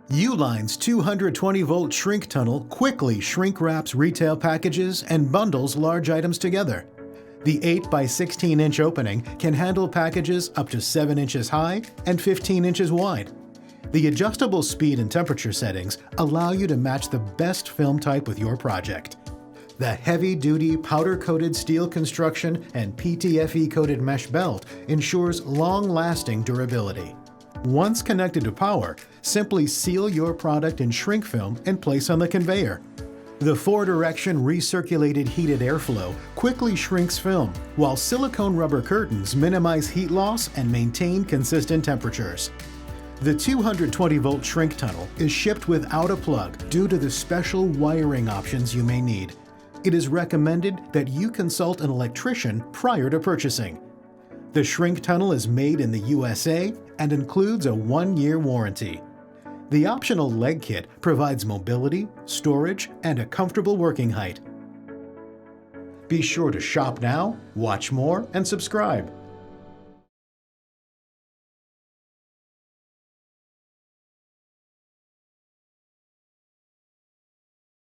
Uline's 220-volt shrink tunnel quickly shrink wraps retail packages and bundles large items together. The 8 by 16-inch opening can handle packages up to 7 inches high and 15 inches wide. The adjustable speed and temperature settings allow you to match the best film type with your project. The heavy-duty powder-coated steel construction and PTFE-coated mesh belt ensures long-lasting durability. Once connected to power, simply seal your product in shrink film and place on the conveyor. The 4-direction recirculated heated airflow quickly shrinks film, while silicone rubber curtains minimize heat loss and maintain consistent temperatures. The 220-volt shrink tunnel is shipped without a plug due to the special wiring options you may need. It is recommended that you consult an electrician prior to purchasing. The shrink tunnel is made in the USA and includes a 1-year warranty. The optional leg kit provides mobility, storage, and a comfortable working height. Be sure to shop now, watch more, and subscribe.